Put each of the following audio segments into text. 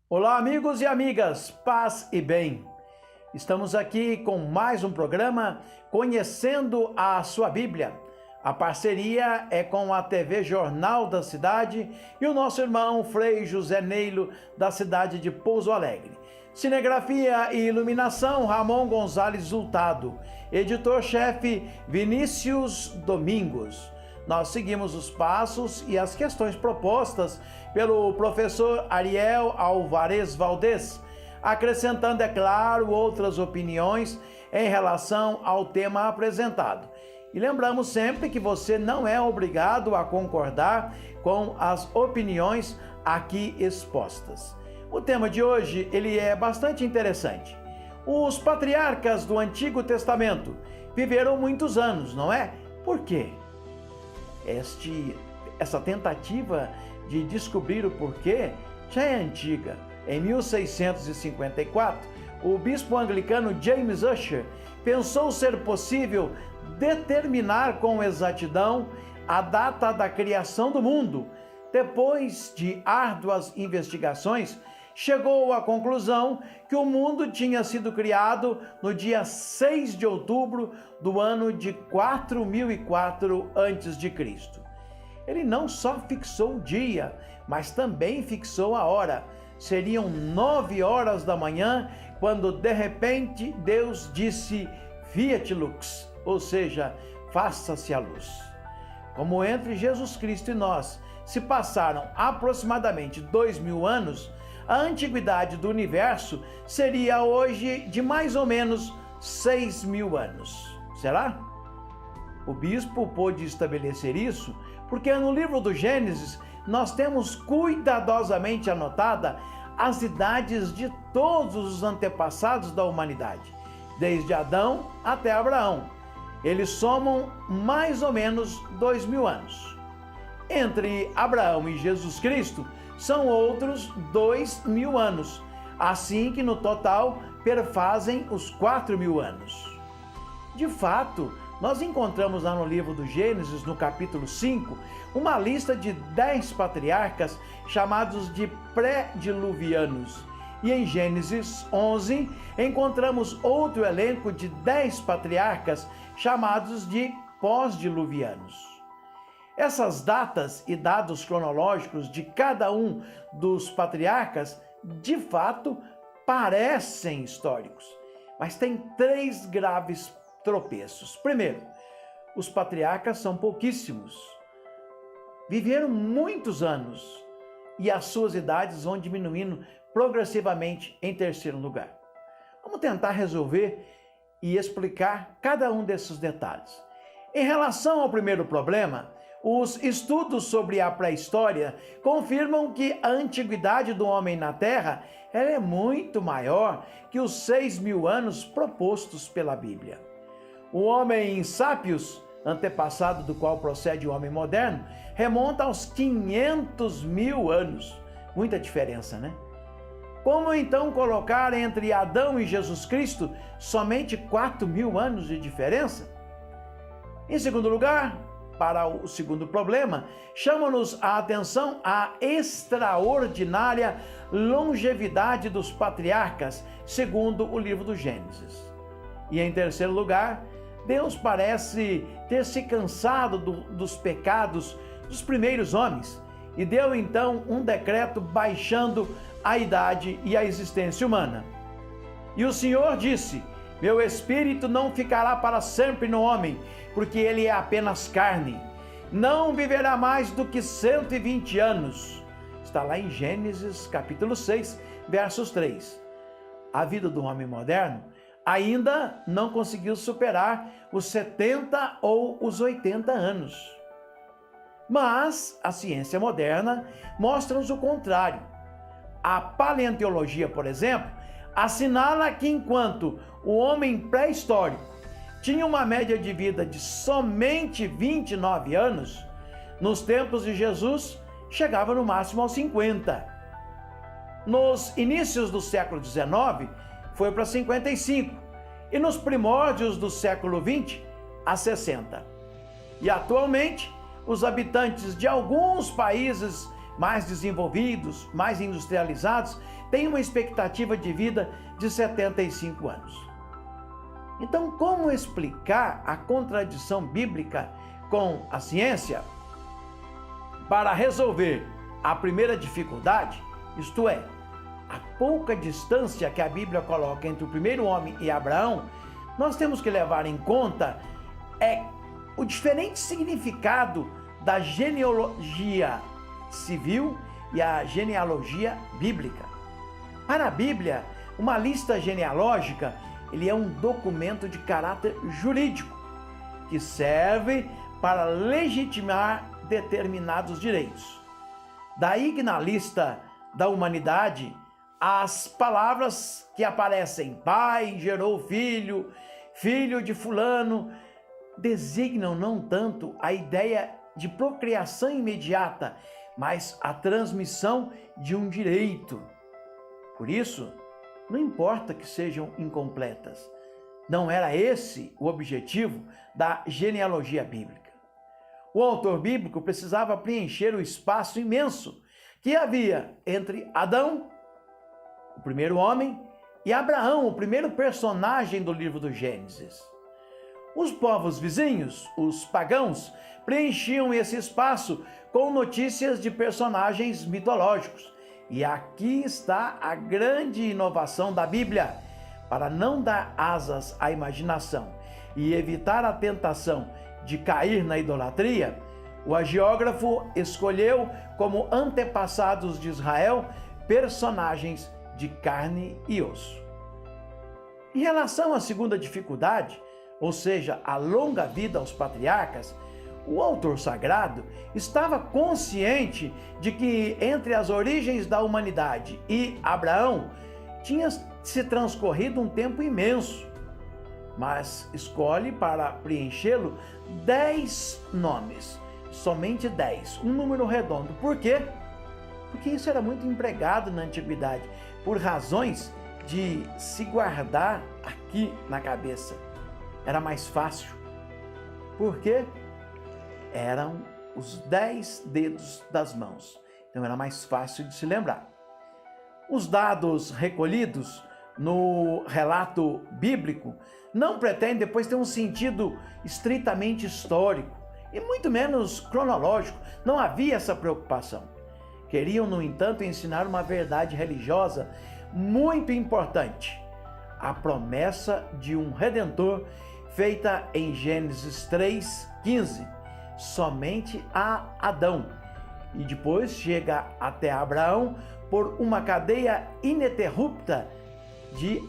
Olá, amigos e amigas, paz e bem. Estamos aqui com mais um programa Conhecendo a Sua Bíblia. A parceria é com a TV Jornal da Cidade e o nosso irmão Frei José Neilo, da cidade de Pouso Alegre. Cinegrafia e iluminação, Ramon Gonzalez Zultado. Editor-chefe, Vinícius Domingos. Nós seguimos os passos e as questões propostas pelo professor Ariel Alvarez Valdez, acrescentando, é claro, outras opiniões em relação ao tema apresentado. E lembramos sempre que você não é obrigado a concordar com as opiniões aqui expostas. O tema de hoje, ele é bastante interessante. Os patriarcas do Antigo Testamento viveram muitos anos, não é? Por quê? Essa tentativa de descobrir o porquê já é antiga. Em 1654, o bispo anglicano James Ussher pensou ser possível determinar com exatidão a data da criação do mundo. Depois de árduas investigações, chegou à conclusão que o mundo tinha sido criado no dia 6 de outubro do ano de 4004 a.C. Ele não só fixou o dia, mas também fixou a hora. Seriam 9 horas da manhã, quando de repente Deus disse Fiat Lux, ou seja, faça-se a luz. Como entre Jesus Cristo e nós se passaram aproximadamente 2000 anos, a antiguidade do universo seria hoje de mais ou menos 6.000 anos. Será? O bispo pôde estabelecer isso porque no livro do Gênesis nós temos cuidadosamente anotada as idades de todos os antepassados da humanidade, desde Adão até Abraão. Eles somam mais ou menos 2000 anos. Entre Abraão e Jesus Cristo são outros 2000 anos, assim que no total perfazem os 4000 anos. De fato, nós encontramos lá no livro do Gênesis, no capítulo 5, uma lista de 10 patriarcas chamados de pré-diluvianos. E em Gênesis 11, encontramos outro elenco de 10 patriarcas chamados de pós-diluvianos. Essas datas e dados cronológicos de cada um dos patriarcas, de fato, parecem históricos, mas tem 3 graves tropeços. Primeiro, os patriarcas são pouquíssimos. Viveram muitos anos e as suas idades vão diminuindo progressivamente em terceiro lugar. Vamos tentar resolver e explicar cada um desses detalhes. Em relação ao primeiro problema, os estudos sobre a pré-história confirmam que a antiguidade do homem na Terra ela é muito maior que os 6.000 anos propostos pela Bíblia. O homem sápios, antepassado do qual procede o homem moderno, remonta aos 500.000 anos. Muita diferença, né? Como então colocar entre Adão e Jesus Cristo somente 4.000 anos de diferença? Em segundo lugar, para o segundo problema, chama-nos a atenção a extraordinária longevidade dos patriarcas, segundo o livro do Gênesis. E em terceiro lugar, Deus parece ter se cansado dos pecados dos primeiros homens e deu então um decreto baixando a idade e a existência humana. E o Senhor disse: meu espírito não ficará para sempre no homem, porque ele é apenas carne. Não viverá mais do que 120 anos. Está lá em Gênesis capítulo 6, versos 3. A vida do homem moderno ainda não conseguiu superar os 70 ou os 80 anos. Mas a ciência moderna mostra-nos o contrário. A paleontologia, por exemplo, assinala que enquanto o homem pré-histórico tinha uma média de vida de somente 29 anos, nos tempos de Jesus chegava no máximo aos 50. Nos inícios do século XIX foi para 55 e nos primórdios do século XX a 60. E atualmente os habitantes de alguns países mais desenvolvidos, mais industrializados, têm uma expectativa de vida de 75 anos. Então, como explicar a contradição bíblica com a ciência? Para resolver a primeira dificuldade, isto é, a pouca distância que a Bíblia coloca entre o primeiro homem e Abraão, nós temos que levar em conta o diferente significado da genealogia civil e a genealogia bíblica. Para a Bíblia, uma lista genealógica ele é um documento de caráter jurídico que serve para legitimar determinados direitos. Daí que na lista da humanidade, as palavras que aparecem, pai gerou filho, filho de fulano, designam não tanto a ideia de procriação imediata, mas a transmissão de um direito. Por isso, não importa que sejam incompletas, não era esse o objetivo da genealogia bíblica. O autor bíblico precisava preencher o espaço imenso que havia entre Adão, o primeiro homem, e Abraão, o primeiro personagem do livro do Gênesis. Os povos vizinhos, os pagãos, preenchiam esse espaço com notícias de personagens mitológicos. E aqui está a grande inovação da Bíblia. Para não dar asas à imaginação e evitar a tentação de cair na idolatria, o hagiógrafo escolheu como antepassados de Israel personagens de carne e osso. Em relação à segunda dificuldade, ou seja, a longa vida aos patriarcas, o autor sagrado estava consciente de que entre as origens da humanidade e Abraão tinha se transcorrido um tempo imenso, mas escolhe para preenchê-lo 10 nomes, somente 10, um número redondo. Por quê? Porque isso era muito empregado na antiguidade, por razões de se guardar aqui na cabeça. Era mais fácil. Por quê? Eram os 10 dedos das mãos. Então era mais fácil de se lembrar. Os dados recolhidos no relato bíblico não pretendem depois ter um sentido estritamente histórico e muito menos cronológico. Não havia essa preocupação. Queriam, no entanto, ensinar uma verdade religiosa muito importante: a promessa de um Redentor feita em Gênesis 3:15, somente a Adão, e depois chega até Abraão por uma cadeia ininterrupta de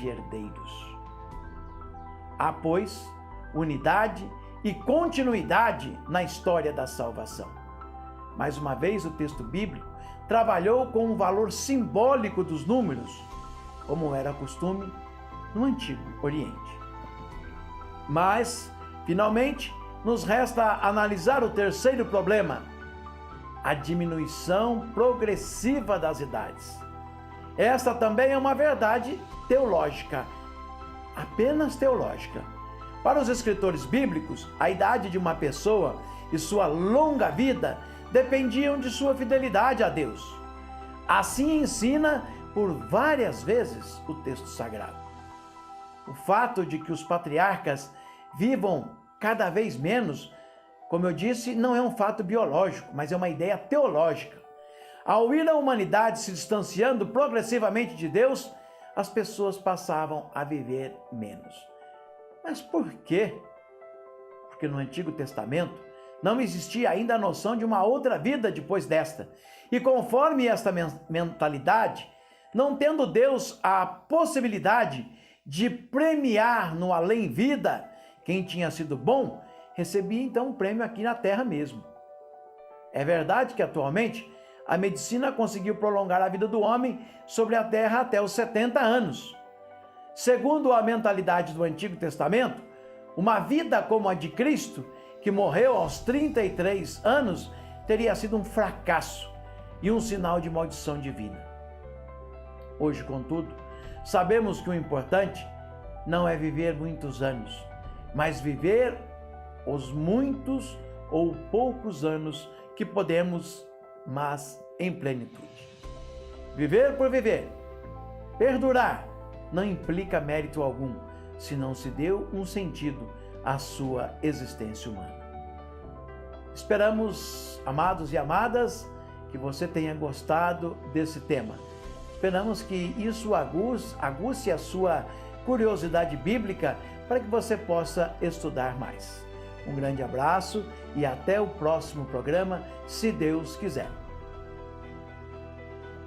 herdeiros. Há, pois, unidade e continuidade na história da salvação. Mais uma vez, o texto bíblico trabalhou com o valor simbólico dos números, como era costume no Antigo Oriente. Mas, finalmente, nos resta analisar o terceiro problema: a diminuição progressiva das idades. Esta também é uma verdade teológica, apenas teológica. Para os escritores bíblicos, a idade de uma pessoa e sua longa vida dependiam de sua fidelidade a Deus. Assim ensina por várias vezes o texto sagrado. O fato de que os patriarcas vivam cada vez menos, como eu disse, não é um fato biológico, mas é uma ideia teológica. Ao ir a humanidade se distanciando progressivamente de Deus, as pessoas passavam a viver menos. Mas por quê? Porque no Antigo Testamento não existia ainda a noção de uma outra vida depois desta. E conforme esta mentalidade, não tendo Deus a possibilidade de premiar no além-vida quem tinha sido bom, recebia então um prêmio aqui na terra mesmo. É verdade que atualmente a medicina conseguiu prolongar a vida do homem sobre a terra até os 70 anos. Segundo a mentalidade do Antigo Testamento, uma vida como a de Cristo, que morreu aos 33 anos, teria sido um fracasso e um sinal de maldição divina. Hoje, contudo, sabemos que o importante não é viver muitos anos, mas viver os muitos ou poucos anos que podemos, mas em plenitude. Viver por viver, perdurar, não implica mérito algum, se não se deu um sentido à sua existência humana. Esperamos, amados e amadas, que você tenha gostado desse tema. Esperamos que isso aguce a sua curiosidade bíblica para que você possa estudar mais. Um grande abraço e até o próximo programa, se Deus quiser.